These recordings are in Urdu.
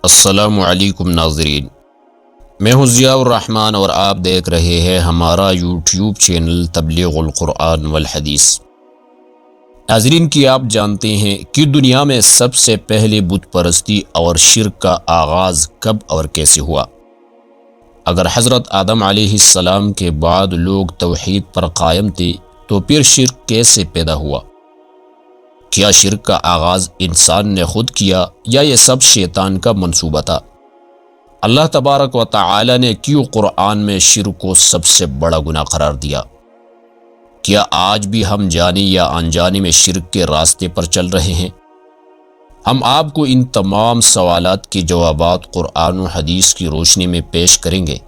السلام علیکم ناظرین، میں ہوں ضیاء الرحمن اور آپ دیکھ رہے ہیں ہمارا یوٹیوب چینل تبلیغ القرآن والحدیث۔ ناظرین کی آپ جانتے ہیں کہ دنیا میں سب سے پہلے بت پرستی اور شرک کا آغاز کب اور کیسے ہوا؟ اگر حضرت آدم علیہ السلام کے بعد لوگ توحید پر قائم تھے تو پھر شرک کیسے پیدا ہوا؟ کیا شرک کا آغاز انسان نے خود کیا یا یہ سب شیطان کا منصوبہ تھا؟ اللہ تبارک و تعالی نے کیوں قرآن میں شرک کو سب سے بڑا گناہ قرار دیا؟ کیا آج بھی ہم جانی یا انجانی میں شرک کے راستے پر چل رہے ہیں؟ ہم آپ کو ان تمام سوالات کے جوابات قرآن و حدیث کی روشنی میں پیش کریں گے،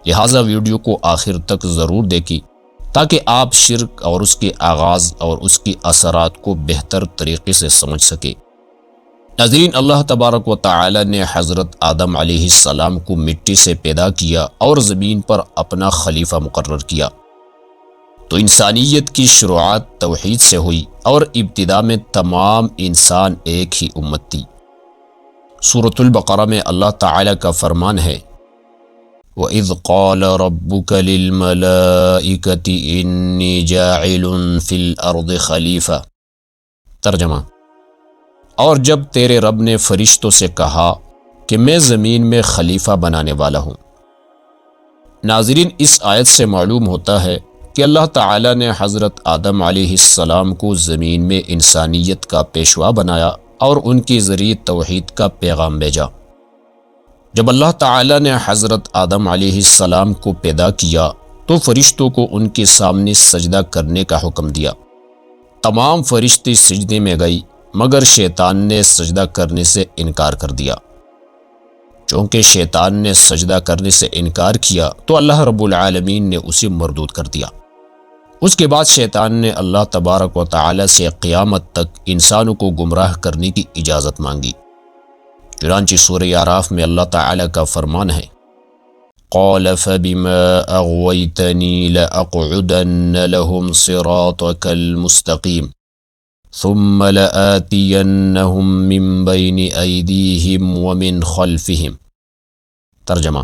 لہٰذا ویڈیو کو آخر تک ضرور دیکھیں تاکہ آپ شرک اور اس کے آغاز اور اس کی اثرات کو بہتر طریقے سے سمجھ سکیں۔ ناظرین، اللہ تبارک و تعالی نے حضرت آدم علیہ السلام کو مٹی سے پیدا کیا اور زمین پر اپنا خلیفہ مقرر کیا، تو انسانیت کی شروعات توحید سے ہوئی اور ابتدا میں تمام انسان ایک ہی امت تھی۔ سورۃ البقرہ میں اللہ تعالی کا فرمان ہے، وَإِذْ قَالَ رَبُّكَ لِلْمَلَائِكَةِ إِنِّي جَاعِلٌ فِي الْأَرْضِ خَلِيفَةً۔ ترجمہ: اور جب تیرے رب نے فرشتوں سے کہا کہ میں زمین میں خلیفہ بنانے والا ہوں۔ ناظرین، اس آیت سے معلوم ہوتا ہے کہ اللہ تعالی نے حضرت آدم علیہ السلام کو زمین میں انسانیت کا پیشوا بنایا اور ان کے ذریعے توحید کا پیغام بھیجا۔ جب اللہ تعالی نے حضرت آدم علیہ السلام کو پیدا کیا تو فرشتوں کو ان کے سامنے سجدہ کرنے کا حکم دیا۔ تمام فرشتے سجدے میں گئی مگر شیطان نے سجدہ کرنے سے انکار کر دیا۔ چونکہ شیطان نے سجدہ کرنے سے انکار کیا تو اللہ رب العالمین نے اسے مردود کر دیا۔ اس کے بعد شیطان نے اللہ تبارک و تعالی سے قیامت تک انسانوں کو گمراہ کرنے کی اجازت مانگی۔ چنانچہ سورہ اعراف میں اللہ تعالی کا فرمان ہے، قَالَ فَبِمَا أَغْوَيْتَنِي لَأَقْعُدَنَّ لَهُمْ صِرَاطَكَ الْمُسْتَقِيمَ ثُمَّ لَآتِيَنَّهُمْ مِنْ بَيْنِ أَيْدِيهِمْ وَمِنْ خَلْفِهِمْ۔ ترجمہ: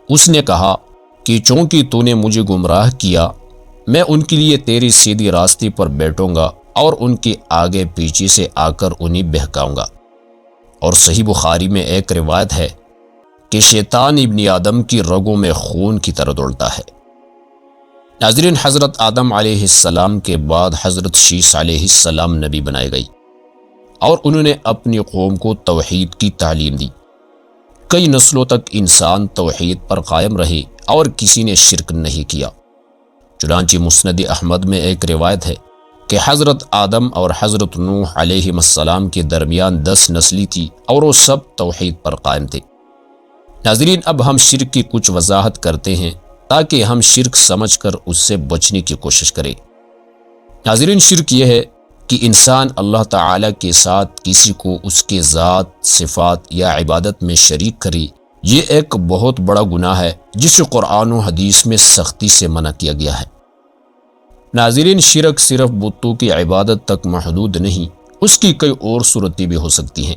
اس نے کہا کہ چونکہ تو نے مجھے گمراہ کیا، میں ان کے لیے تیری سیدھی راستے پر بیٹھوں گا اور ان کے آگے پیچھے سے آ کر انہیں بہکاؤں گا۔ اور صحیح بخاری میں ایک روایت ہے کہ شیطان ابن آدم کی رگوں میں خون کی طرح دوڑتا ہے۔ ناظرین، حضرت آدم علیہ السلام کے بعد حضرت شیس علیہ السلام نبی بنائے گئی اور انہوں نے اپنی قوم کو توحید کی تعلیم دی۔ کئی نسلوں تک انسان توحید پر قائم رہے اور کسی نے شرک نہیں کیا۔ چنانچہ مسند احمد میں ایک روایت ہے کہ حضرت آدم اور حضرت نوح علیہ السلام کے درمیان 10 نسلی تھی اور وہ سب توحید پر قائم تھے۔ ناظرین، اب ہم شرک کی کچھ وضاحت کرتے ہیں تاکہ ہم شرک سمجھ کر اس سے بچنے کی کوشش کریں۔ ناظرین، شرک یہ ہے کہ انسان اللہ تعالی کے ساتھ کسی کو اس کے ذات، صفات یا عبادت میں شریک کرے۔ یہ ایک بہت بڑا گناہ ہے جسے قرآن و حدیث میں سختی سے منع کیا گیا ہے۔ ناظرین، شرک صرف بتوں کی عبادت تک محدود نہیں، اس کی کئی اور صورتیں بھی ہو سکتی ہیں۔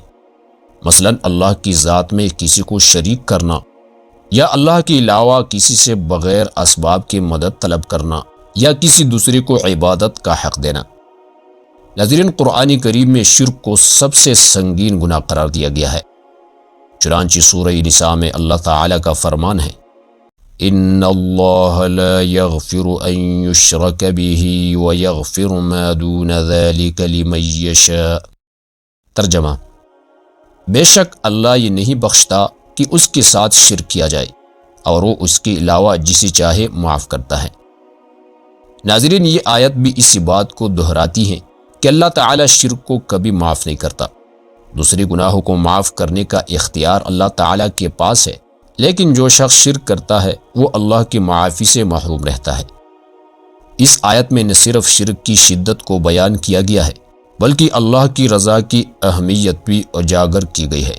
مثلا اللہ کی ذات میں کسی کو شریک کرنا، یا اللہ کے علاوہ کسی سے بغیر اسباب کی مدد طلب کرنا، یا کسی دوسرے کو عبادت کا حق دینا۔ ناظرین، قرآن کریم میں شرک کو سب سے سنگین گناہ قرار دیا گیا ہے۔ چنانچہ سورہ نساء میں اللہ تعالی کا فرمان ہے، ان اللہ لا یغفر ان یشرک بہ ویغفر ما دون ذلک لمن یشاء۔ ترجمہ: بے شک اللہ یہ نہیں بخشتا کہ اس کے ساتھ شرک کیا جائے اور وہ اس کے علاوہ جسے چاہے معاف کرتا ہے۔ ناظرین، یہ آیت بھی اسی بات کو دہراتی ہے کہ اللہ تعالی شرک کو کبھی معاف نہیں کرتا۔ دوسرے گناہوں کو معاف کرنے کا اختیار اللہ تعالی کے پاس ہے، لیکن جو شخص شرک کرتا ہے وہ اللہ کی معافی سے محروم رہتا ہے۔ اس آیت میں نہ صرف شرک کی شدت کو بیان کیا گیا ہے بلکہ اللہ کی رضا کی اہمیت بھی اجاگر کی گئی ہے،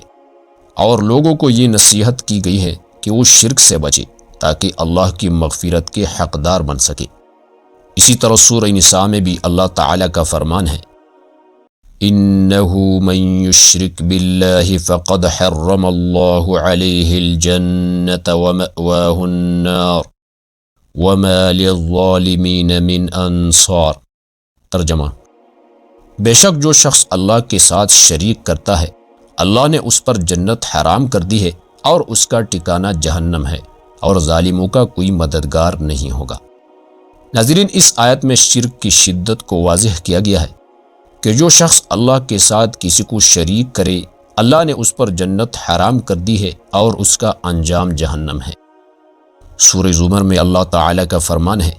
اور لوگوں کو یہ نصیحت کی گئی ہے کہ وہ شرک سے بچے تاکہ اللہ کی مغفرت کے حقدار بن سکے۔ اسی طرح سورہ نساء میں بھی اللہ تعالی کا فرمان ہے، إنه من يشرك بالله فقد حرم الله عليه الجنة ومأواه النار وما للظالمين من انصار۔ ترجمہ: بے شک جو شخص اللہ کے ساتھ شریک کرتا ہے اللہ نے اس پر جنت حرام کر دی ہے اور اس کا ٹھکانہ جہنم ہے اور ظالموں کا کوئی مددگار نہیں ہوگا۔ ناظرین، اس آیت میں شرک کی شدت کو واضح کیا گیا ہے کہ جو شخص اللہ کے ساتھ کسی کو شریک کرے اللہ نے اس پر جنت حرام کر دی ہے اور اس کا انجام جہنم ہے۔ سورہ زمر میں اللہ تعالیٰ کا فرمان ہے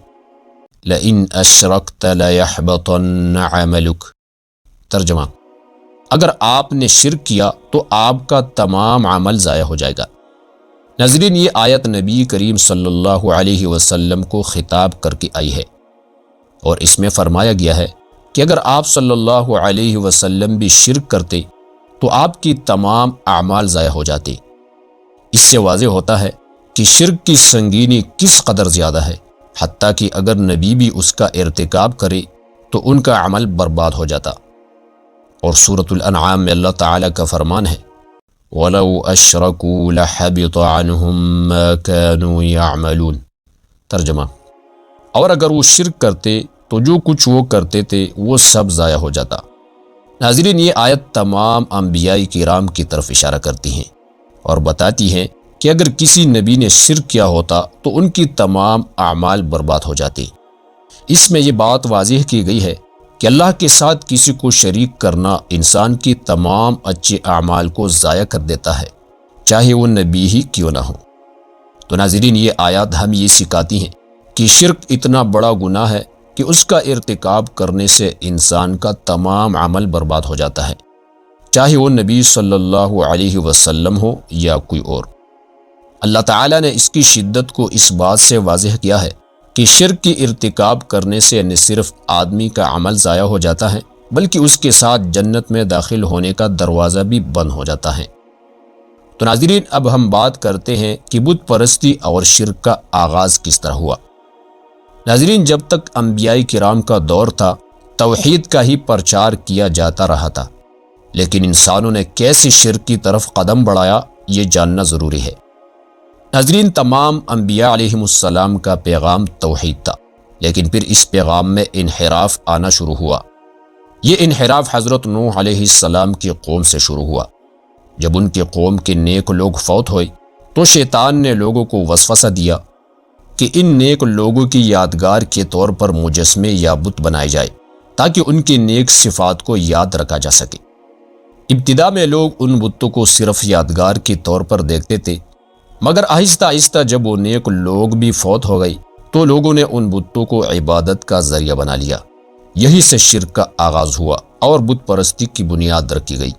لَإِنْ أَشْرَكْتَ لَيَحْبَطَنَّ عَمَلُكَ۔ ترجمہ: اگر آپ نے شرک کیا تو آپ کا تمام عمل ضائع ہو جائے گا۔ ناظرین، یہ آیت نبی کریم صلی اللہ علیہ وسلم کو خطاب کر کے آئی ہے اور اس میں فرمایا گیا ہے کہ اگر آپ صلی اللہ علیہ وسلم بھی شرک کرتے تو آپ کی تمام اعمال ضائع ہو جاتے۔ اس سے واضح ہوتا ہے کہ شرک کی سنگینی کس قدر زیادہ ہے، حتیٰ کہ اگر نبی بھی اس کا ارتکاب کرے تو ان کا عمل برباد ہو جاتا۔ اور سورۃ الانعام میں اللہ تعالیٰ کا فرمان ہے وَلَوْ أَشْرَكُوا لَحَبِطَ عَنْهُمْ مَا كَانُوا يَعْمَلُونَ۔ ترجمہ: اور اگر وہ شرک کرتے تو جو کچھ وہ کرتے تھے وہ سب ضائع ہو جاتا۔ ناظرین، یہ آیت تمام انبیاء کرام کی طرف اشارہ کرتی ہیں اور بتاتی ہیں کہ اگر کسی نبی نے شرک کیا ہوتا تو ان کی تمام اعمال برباد ہو جاتے۔ اس میں یہ بات واضح کی گئی ہے کہ اللہ کے ساتھ کسی کو شریک کرنا انسان کی تمام اچھے اعمال کو ضائع کر دیتا ہے، چاہے وہ نبی ہی کیوں نہ ہو۔ تو ناظرین، یہ آیات ہم یہ سکھاتی ہیں کہ شرک اتنا بڑا گناہ ہے کہ اس کا ارتکاب کرنے سے انسان کا تمام عمل برباد ہو جاتا ہے، چاہے وہ نبی صلی اللہ علیہ وسلم ہو یا کوئی اور۔ اللہ تعالیٰ نے اس کی شدت کو اس بات سے واضح کیا ہے کہ شرک کی ارتکاب کرنے سے نہ صرف آدمی کا عمل ضائع ہو جاتا ہے بلکہ اس کے ساتھ جنت میں داخل ہونے کا دروازہ بھی بند ہو جاتا ہے۔ تو ناظرین، اب ہم بات کرتے ہیں کہ بت پرستی اور شرک کا آغاز کس طرح ہوا۔ ناظرین، جب تک انبیاء کرام کا دور تھا توحید کا ہی پرچار کیا جاتا رہا تھا، لیکن انسانوں نے کیسے شرک کی طرف قدم بڑھایا یہ جاننا ضروری ہے۔ ناظرین، تمام انبیاء علیہم السلام کا پیغام توحید تھا، لیکن پھر اس پیغام میں انحراف آنا شروع ہوا۔ یہ انحراف حضرت نوح علیہ السلام کی قوم سے شروع ہوا۔ جب ان کی قوم کے نیک لوگ فوت ہوئے تو شیطان نے لوگوں کو وسوسہ دیا کہ ان نیک لوگوں کی یادگار کے طور پر مجسمے یا بت بنائے جائے تاکہ ان کی نیک صفات کو یاد رکھا جا سکے۔ ابتدا میں لوگ ان بتوں کو صرف یادگار کے طور پر دیکھتے تھے، مگر آہستہ آہستہ جب وہ نیک لوگ بھی فوت ہو گئی تو لوگوں نے ان بتوں کو عبادت کا ذریعہ بنا لیا۔ یہی سے شرک کا آغاز ہوا اور بت پرستی کی بنیاد رکھی گئی۔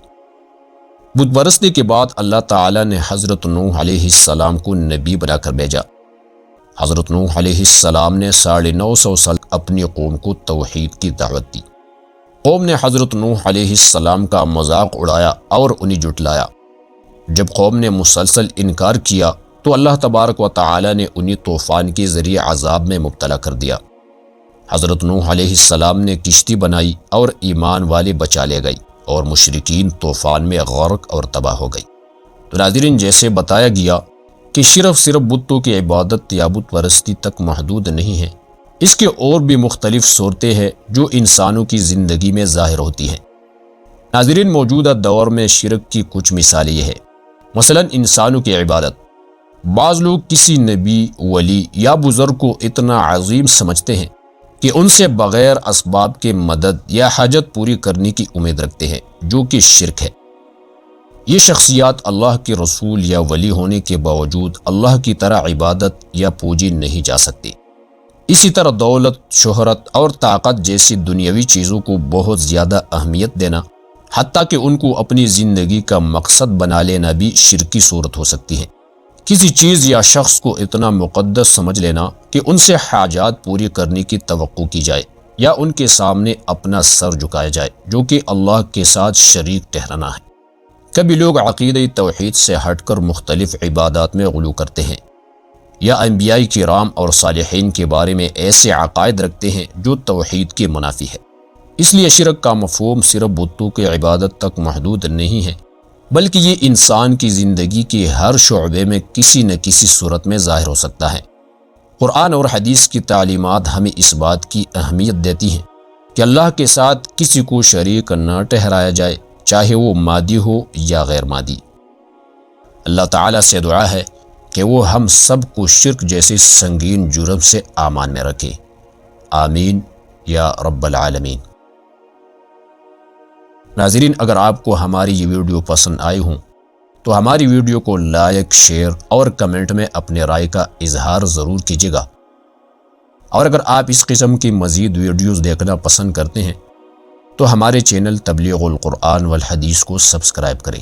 بت پرستی کے بعد اللہ تعالیٰ نے حضرت نوح علیہ السلام کو نبی بنا کر بھیجا۔ حضرت نوح علیہ السلام نے 950 سال اپنی قوم کو توحید کی دعوت دی۔ قوم نے حضرت نوح علیہ السلام کا مذاق اڑایا اور انہیں جھٹلایا۔ جب قوم نے مسلسل انکار کیا تو اللہ تبارک و تعالی نے انہیں طوفان کے ذریعے عذاب میں مبتلا کر دیا۔ حضرت نوح علیہ السلام نے کشتی بنائی اور ایمان والے بچا لے گئی اور مشرکین طوفان میں غرق اور تباہ ہو گئی۔ تو ناظرین، جیسے بتایا گیا کہ صرف بتوں کی عبادت یا بت پرستی تک محدود نہیں ہے، اس کے اور بھی مختلف صورتیں ہیں جو انسانوں کی زندگی میں ظاہر ہوتی ہیں۔ ناظرین، موجودہ دور میں شرک کی کچھ مثالیں یہ ہیں۔ مثلا انسانوں کی عبادت۔ بعض لوگ کسی نبی، ولی یا بزرگ کو اتنا عظیم سمجھتے ہیں کہ ان سے بغیر اسباب کے مدد یا حاجت پوری کرنے کی امید رکھتے ہیں، جو کہ شرک ہے۔ یہ شخصیات اللہ کے رسول یا ولی ہونے کے باوجود اللہ کی طرح عبادت یا پوجی نہیں جا سکتے۔ اسی طرح دولت، شہرت اور طاقت جیسی دنیاوی چیزوں کو بہت زیادہ اہمیت دینا، حتیٰ کہ ان کو اپنی زندگی کا مقصد بنا لینا بھی شرکی صورت ہو سکتی ہے۔ کسی چیز یا شخص کو اتنا مقدس سمجھ لینا کہ ان سے حاجات پوری کرنے کی توقع کی جائے یا ان کے سامنے اپنا سر جھکایا جائے، جو کہ اللہ کے ساتھ شریک ٹھہرانا ہے۔ کبھی لوگ عقیدہ توحید سے ہٹ کر مختلف عبادات میں غلو کرتے ہیں یا انبیاء کرام اور صالحین کے بارے میں ایسے عقائد رکھتے ہیں جو توحید کے منافی ہے۔ اس لیے شرک کا مفہوم صرف بتوں کی عبادت تک محدود نہیں ہے، بلکہ یہ انسان کی زندگی کے ہر شعبے میں کسی نہ کسی صورت میں ظاہر ہو سکتا ہے۔ قرآن اور حدیث کی تعلیمات ہمیں اس بات کی اہمیت دیتی ہیں کہ اللہ کے ساتھ کسی کو شریک نہ ٹھہرایا جائے، چاہے وہ مادی ہو یا غیر مادی۔ اللہ تعالیٰ سے دعا ہے کہ وہ ہم سب کو شرک جیسے سنگین جرم سے امان میں رکھے، آمین یا رب العالمین۔ ناظرین، اگر آپ کو ہماری یہ ویڈیو پسند آئی ہوں تو ہماری ویڈیو کو لائک، شیئر اور کمنٹ میں اپنے رائے کا اظہار ضرور کیجیے گا، اور اگر آپ اس قسم کی مزید ویڈیوز دیکھنا پسند کرتے ہیں تو ہمارے چینل تبلیغ القرآن والحدیث کو سبسکرائب کریں۔